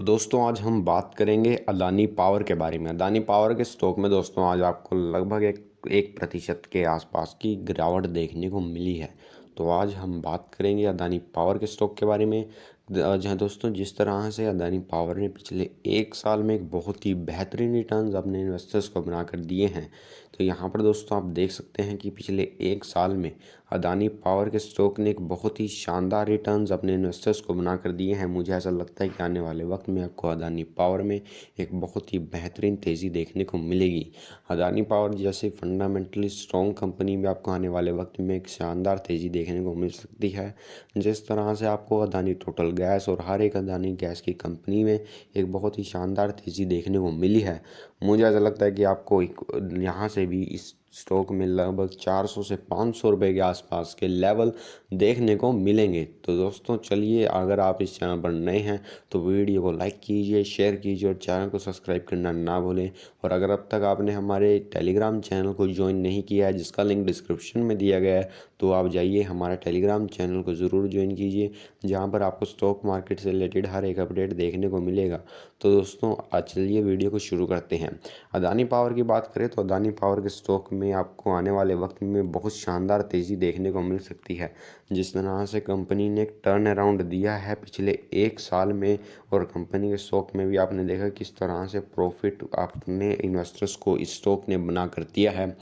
तो दोस्तों आज हम बात करेंगे अदानी पावर के बारे में। अदानी पावर के स्टॉक में दोस्तों आज आपको लगभग एक प्रतिशत के आसपास की गिरावट देखने को मिली है। तो आज हम बात करेंगे अदानी पावर के स्टॉक के बारे में। जहाँ दोस्तों जिस तरह से अदानी पावर ने पिछले एक साल में एक बहुत ही बेहतरीन रिटर्न्स अपने इन्वेस्टर्स को बनाकर दिए हैं। तो यहाँ पर दोस्तों आप देख सकते हैं कि पिछले एक साल में अदानी पावर के स्टॉक ने एक बहुत ही शानदार रिटर्न्स अपने इन्वेस्टर्स को बनाकर दिए हैं। मुझे ऐसा लगता है कि आने वाले वक्त में आपको अदानी पावर में एक बहुत ही बेहतरीन तेज़ी देखने को मिलेगी। अदानी पावर जैसे फंडामेंटली स्ट्रॉन्ग कंपनी में आपको आने वाले वक्त में एक शानदार तेज़ी देखने को मिल सकती है। जिस तरह से आपको अदानी टोटल गैस और हर एक अदानी गैस की कंपनी में एक बहुत ही शानदार तेज़ी देखने को मिली है, मुझे ऐसा लगता है कि आपको यहाँ से भी इस स्टॉक में लगभग 400 से 500 रुपये के आसपास के लेवल देखने को मिलेंगे। तो दोस्तों चलिए, अगर आप इस चैनल पर नए हैं तो वीडियो को लाइक कीजिए, शेयर कीजिए और चैनल को सब्सक्राइब करना ना भूलें। और अगर अब तक आपने हमारे टेलीग्राम चैनल को ज्वाइन नहीं किया है, जिसका लिंक डिस्क्रिप्शन में दिया गया है, तो आप जाइए हमारे टेलीग्राम चैनल को ज़रूर ज्वाइन कीजिए, जहाँ पर आपको स्टॉक मार्केट से रिलेटेड हर एक अपडेट देखने को मिलेगा। तो दोस्तों चलिए वीडियो को शुरू करते हैं। अदानी पावर की बात करें तो अदानी पावर के स्टॉक में आपको आने वाले वक्त में बहुत शानदार तेज़ी देखने को मिल सकती है। जिस तरह से कंपनी ने एक टर्न अराउंड दिया है पिछले एक साल में, और कंपनी के स्टॉक में भी आपने देखा किस तरह से प्रॉफिट अपने इन्वेस्टर्स को इस स्टॉक ने बना कर दिया है।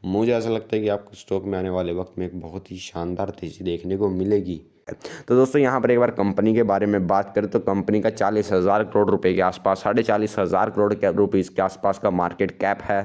मुझे ऐसा लगता है कि आपको स्टॉक में आने वाले वक्त में एक बहुत ही शानदार तेज़ी देखने को मिलेगी। तो दोस्तों यहाँ पर एक बार कंपनी के बारे में बात करें तो कंपनी का 40,000 करोड़ रुपए के आसपास, 40,500 करोड़ के रुपीज़ के आसपास का मार्केट कैप है।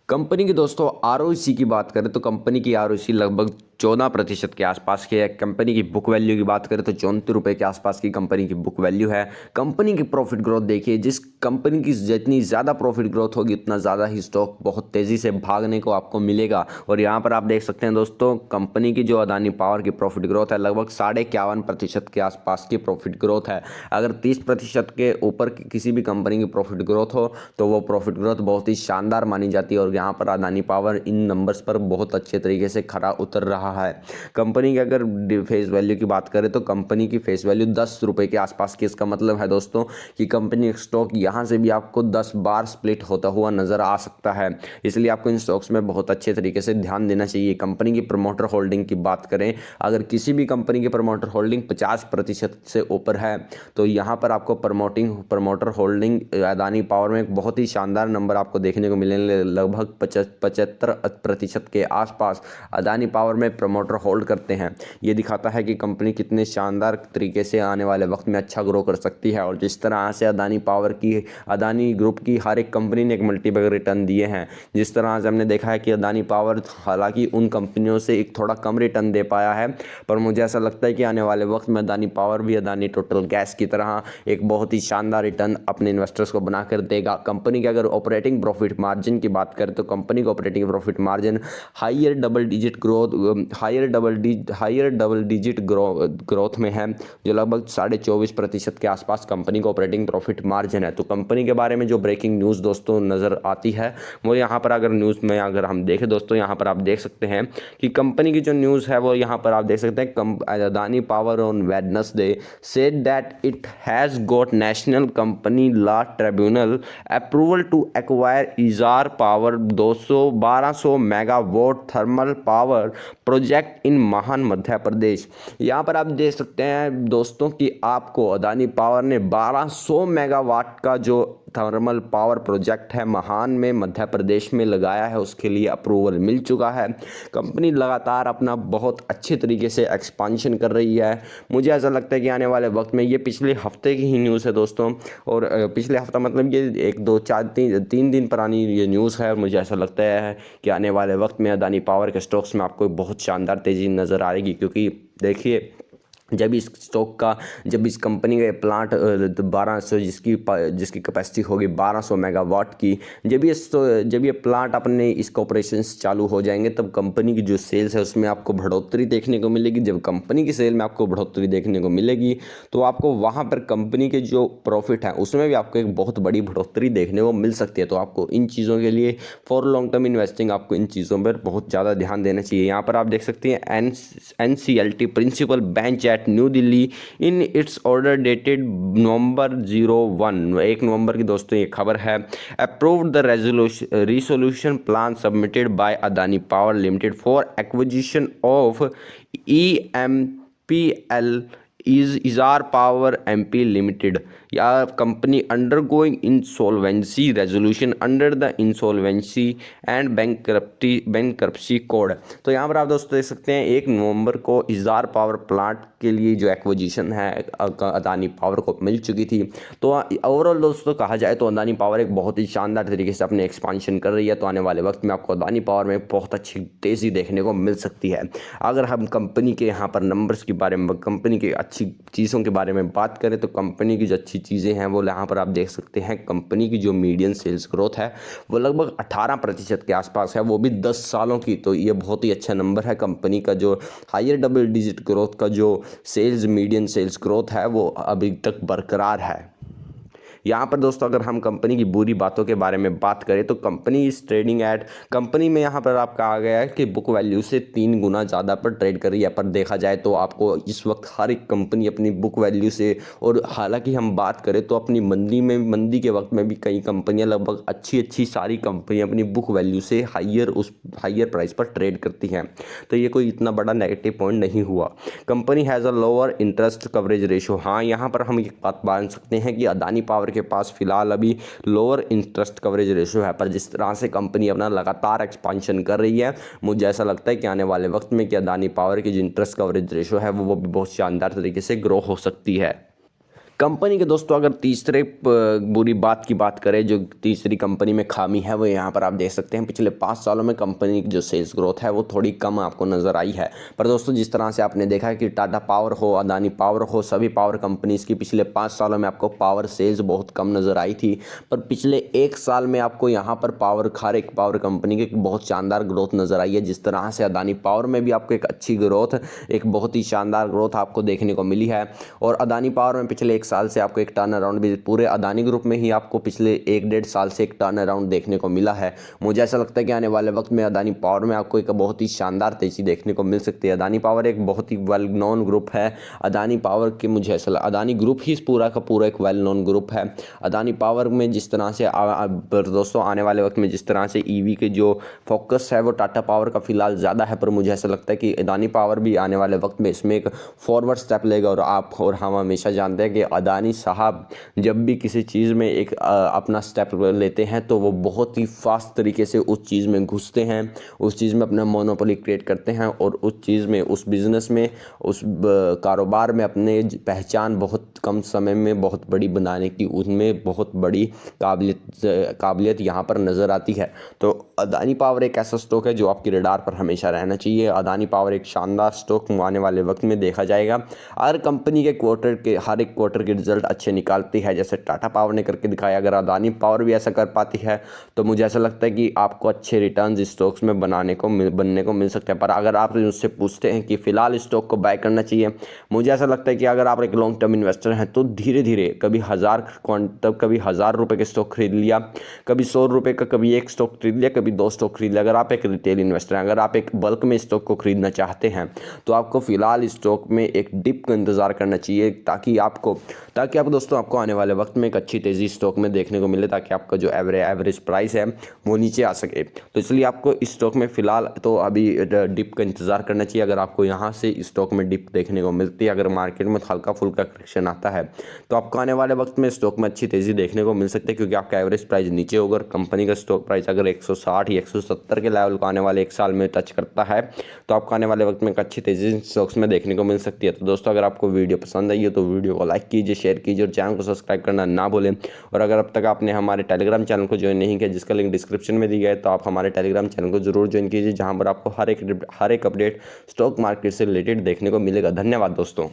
कंपनी की दोस्तों आरओसी की बात करें तो कंपनी की आरओसी लगभग 14% के आसपास की है। कंपनी की बुक वैल्यू की बात करें तो 34 रुपये के आसपास की कंपनी की बुक वैल्यू है। कंपनी की प्रॉफिट ग्रोथ देखिए, जिस कंपनी की जितनी ज़्यादा प्रॉफिट ग्रोथ होगी उतना ज़्यादा ही स्टॉक बहुत तेज़ी से भागने को आपको मिलेगा। और यहाँ पर आप देख सकते हैं दोस्तों, कंपनी की जो अदानी पावर की प्रॉफिट ग्रोथ है लगभग 51.5% के आसपास की प्रॉफिट ग्रोथ है। अगर 30% के ऊपर किसी भी कंपनी की प्रॉफिट ग्रोथ हो तो वो प्रॉफिट ग्रोथ बहुत ही शानदार मानी जाती है, और यहाँ पर अदानी पावर इन नंबर्स पर बहुत अच्छे तरीके से खरा उतर रहा है। कंपनी की अगर फेस वैल्यू की बात करें तो कंपनी की फेस वैल्यू 10 रुपये के आसपास की। इसका मतलब है दोस्तों कि कंपनी स्टॉक यहाँ से भी आपको 10 बार स्प्लिट होता हुआ नजर आ सकता है। इसलिए आपको इन स्टॉक्स में बहुत अच्छे तरीके से ध्यान देना चाहिए। कंपनी की प्रमोटर होल्डिंग की बात करें, अगर किसी भी कंपनी की प्रमोटर होल्डिंग 50% से ऊपर है तो यहाँ पर आपको प्रमोटर होल्डिंग अदानी पावर में एक बहुत ही शानदार नंबर आपको देखने को मिलेंगे। लगभग 75% के आसपास अदानी पावर में प्रमोटर होल्ड करते हैं। ये दिखाता है कि कंपनी कितने शानदार तरीके से आने वाले वक्त में अच्छा ग्रो कर सकती है। और जिस तरह से अदानी ग्रुप की हर एक कंपनी ने एक मल्टीबैगर रिटर्न दिए हैं, जिस तरह से हमने देखा है कि अदानी पावर हालांकि उन कंपनियों से एक थोड़ा कम रिटर्न दे पाया है, पर मुझे ऐसा लगता है कि आने वाले वक्त में अदानी पावर भी अदानी टोटल गैस की तरह एक बहुत ही शानदार रिटर्न अपने इन्वेस्टर्स को बनाकर देगा। कंपनी के अगर ऑपरेटिंग प्रॉफिट मार्जिन की बात करें तो कंपनी का operating profit margin higher double digit growth में है, जो लगभग 24.5% के आसपास कंपनी का ऑपरेटिंग प्रॉफिट मार्जिन है। तो कंपनी के बारे में जो ब्रेकिंग न्यूज़ दोस्तों नज़र आती है वो यहाँ पर अगर न्यूज़ में अगर हम देखें दोस्तों, यहाँ पर आप देख सकते हैं कि कंपनी की जो न्यूज़ है वो यहाँ पर आप देख सकते हैं। Adani power on Wednesday said that it has got national company law tribunal approval to acquire Essar power 1200 megawatt thermal power project in Mahan Madhya प्रदेश। यहाँ पर आप देख सकते हैं दोस्तों कि आपको अदानी पावर ने 1200 मेगावाट का जो थर्मल पावर प्रोजेक्ट है महान में मध्य प्रदेश में लगाया है, उसके लिए अप्रूवल मिल चुका है। कंपनी लगातार अपना बहुत अच्छे तरीके से एक्सपांशन कर रही है। मुझे ऐसा लगता है कि आने वाले वक्त में, ये पिछले हफ्ते की ही न्यूज़ है दोस्तों, और पिछले हफ्ता मतलब ये 3 दिन पुरानी ये न्यूज़ है। मुझे ऐसा लगता है कि आने वाले वक्त में अदानी पावर के स्टॉक्स में आपको बहुत शानदार तेज़ी नज़र आएगी, क्योंकि देखिए जब इस कंपनी का प्लांट 1200 जिसकी कैपेसिटी होगी 1200 मेगावाट की, जब ये प्लांट अपने इसके ऑपरेशंस चालू हो जाएंगे तब कंपनी की जो सेल्स है उसमें आपको बढ़ोतरी देखने को मिलेगी। जब कंपनी की सेल में आपको बढ़ोतरी देखने को मिलेगी तो आपको वहाँ पर कंपनी के जो प्रॉफिट है उसमें भी आपको एक बहुत बड़ी बढ़ोतरी देखने को मिल सकती है। तो आपको इन चीज़ों के लिए फॉर लॉन्ग टर्म इन्वेस्टिंग आपको इन चीज़ों पर बहुत ज़्यादा ध्यान देना चाहिए। यहाँ पर आप देख सकते हैं NCLT principal bench at at New Delhi in its order dated November 01, 1 नवंबर की दोस्तों ये खबर है। Approved the resolution plan submitted by Adani Power Limited for acquisition of EMPL Essar Power MP Limited या company undergoing insolvency resolution under the insolvency and bankruptcy code. तो यहाँ पर आप दोस्तों देख सकते हैं 1 नवंबर को इजार पावर प्लांट के लिए जो एक्विजिशन है अदानी पावर को मिल चुकी थी। तो ओवरऑल दोस्तों कहा जाए तो अदानी पावर एक बहुत ही शानदार तरीके से अपने एक्सपांशन कर रही है। तो आने वाले वक्त में आपको अदानी पावर में बहुत अच्छी तेज़ी देखने को मिल सकती है। अगर हम कंपनी के यहाँ पर नंबर्स के बारे में, कंपनी की अच्छी चीज़ों के बारे में बात करें तो कंपनी की जो अच्छी चीज़ें हैं वो यहाँ पर आप देख सकते हैं। कंपनी की जो मीडियन सेल्स ग्रोथ है वो लगभग 18% के आसपास है, वो भी 10 सालों की। तो ये बहुत ही अच्छा नंबर है। कंपनी का जो हायर डबल डिजिट ग्रोथ का जो सेल्स मीडियन सेल्स ग्रोथ है वो अभी तक बरकरार है। यहाँ पर दोस्तों अगर हम कंपनी की बुरी बातों के बारे में बात करें तो कंपनी इस ट्रेडिंग एट, कंपनी में यहाँ पर आपका आ गया है कि बुक वैल्यू से 3 गुना ज़्यादा पर ट्रेड कर रही है। पर देखा जाए तो आपको इस वक्त हर एक कंपनी अपनी बुक वैल्यू से, और हालांकि हम बात करें तो अपनी मंदी के वक्त में भी कई कंपनियाँ, लगभग अच्छी सारी कंपनियाँ अपनी बुक वैल्यू से हायर प्राइस पर ट्रेड करती हैं। तो ये कोई इतना बड़ा नेगेटिव पॉइंट नहीं हुआ। Company has a lower interest coverage ratio. हाँ, यहाँ पर हम एक बात मान सकते हैं कि अदानी पावर के पास फिलहाल अभी लोअर इंटरेस्ट कवरेज रेशो है, पर जिस तरह से कंपनी अपना लगातार एक्सपांशन कर रही है, मुझे ऐसा लगता है कि आने वाले वक्त में कि अदानी पावर की जो इंटरेस्ट कवरेज रेशो है वो भी बहुत शानदार तरीके से ग्रो हो सकती है। कंपनी के दोस्तों अगर तीसरे बुरी बात की बात करें, जो तीसरी कंपनी में खामी है वो यहाँ पर आप देख सकते हैं पिछले 5 सालों में कंपनी की जो सेल्स ग्रोथ है वो थोड़ी कम आपको नज़र आई है। पर दोस्तों जिस तरह से आपने देखा है कि टाटा पावर हो, अदानी पावर हो, सभी पावर कंपनीज़ की पिछले 5 सालों में आपको पावर सेल्स बहुत कम नज़र आई थी। पर पिछले 1 साल में आपको यहाँ पर हर एक पावर कंपनी की बहुत शानदार ग्रोथ नज़र आई है। जिस तरह से अदानी पावर में भी आपको एक अच्छी ग्रोथ, एक बहुत ही शानदार ग्रोथ आपको देखने को मिली है। और अदानी पावर में पिछले 1 साल से आपको एक टर्न अराउंड भी, पूरे अदानी ग्रुप में ही आपको पिछले 1-1.5 साल से एक टर्न अराउंड देखने को मिला है। मुझे ऐसा लगता है कि आने वाले वक्त में अदानी पावर में आपको एक बहुत ही शानदार तेजी देखने को मिल सकती है। अदानी पावर एक बहुत ही वेल नोन ग्रुप है। अदानी पावर के मुझे ऐसा अदानी ग्रुप ही पूरा का पूरा एक वेल नोन ग्रुप है। अदानी पावर में जिस तरह से दोस्तों आने वाले वक्त में जिस तरह से ईवी के जो फोकस है वो टाटा पावर का फिलहाल ज़्यादा है, पर मुझे ऐसा लगता है कि अदानी पावर भी आने वाले वक्त में इसमें एक फॉरवर्ड स्टेप लेगा। और हम हमेशा जानते हैं कि अदानी साहब जब भी किसी चीज़ में एक अपना स्टेप लेते हैं तो वो बहुत ही फास्ट तरीके से उस चीज़ में घुसते हैं, उस चीज़ में अपना मोनोपोली क्रिएट करते हैं और उस चीज़ में, उस बिज़नेस में, उस कारोबार में अपने पहचान बहुत कम समय में बहुत बड़ी बनाने की उनमें बहुत बड़ी काबिलियत यहाँ पर नज़र आती है। तो अदानी पावर एक ऐसा स्टॉक है जो आपकी रडार पर हमेशा रहना चाहिए। अदानी पावर एक शानदार स्टॉक आने वाले वक्त में देखा जाएगा। हर कंपनी के हर एक क्वार्टर के रिजल्ट अच्छे निकालती है, जैसे टाटा पावर ने करके दिखाया। अगर अदानी पावर भी ऐसा कर पाती है तो मुझे ऐसा लगता है कि आपको अच्छे रिटर्न्स स्टॉक्स में बनने को मिल सकते हैं। पर अगर आप उससे पूछते हैं कि फ़िलहाल स्टॉक को बाय करना चाहिए, मुझे ऐसा लगता है कि अगर आप एक लॉन्ग टर्म इन्वेस्टर हैं तो धीरे धीरे कभी 1000 रुपये के स्टॉक खरीद लिया, कभी 100 रुपये का कभी एक स्टॉक खरीद लिया, कभी 2 स्टॉक खरीद लिया। अगर आप एक रिटेल इन्वेस्टर हैं, अगर आप एक बल्क में स्टॉक को खरीदना चाहते हैं तो आपको फ़िलहाल स्टॉक में एक डिप का इंतज़ार करना चाहिए, ताकि आपको दोस्तों आपको आने वाले वक्त में एक अच्छी तेज़ी स्टॉक में देखने को मिले, ताकि आपका जो एवरेज प्राइस है वो नीचे आ सके। तो इसलिए आपको इस स्टॉक में फ़िलहाल तो अभी डिप का इंतज़ार करना चाहिए। अगर आपको यहाँ से स्टॉक में डिप देखने को मिलती है, अगर मार्केट में हल्का फुल्का करेक्शन आता है तो आपको आने वाले वक्त में स्टॉक में अच्छी तेज़ी देखने को मिल सकती है, क्योंकि आपका एवरेज प्राइस नीचे होगा। कंपनी का स्टॉक प्राइस अगर 160 या 170 के लेवल को आने वाले 1 साल में टच करता है तो आपको आने वाले वक्त में एक अच्छी तेज़ी स्टॉक्स में देखने को मिल सकती है। तो दोस्तों अगर आपको वीडियो पसंद आई है तो वीडियो को लाइक कीजिए, शेयर कीजिए और चैनल को सब्सक्राइब करना ना भूलें। और अगर अब तक आपने हमारे टेलीग्राम चैनल को ज्वाइन नहीं किया, जिसका लिंक डिस्क्रिप्शन में दिया है, तो आप हमारे टेलीग्राम चैनल को जरूर ज्वाइन कीजिए, जहां पर आपको हर एक अपडेट स्टॉक मार्केट से रिलेटेड देखने को मिलेगा। धन्यवाद दोस्तों।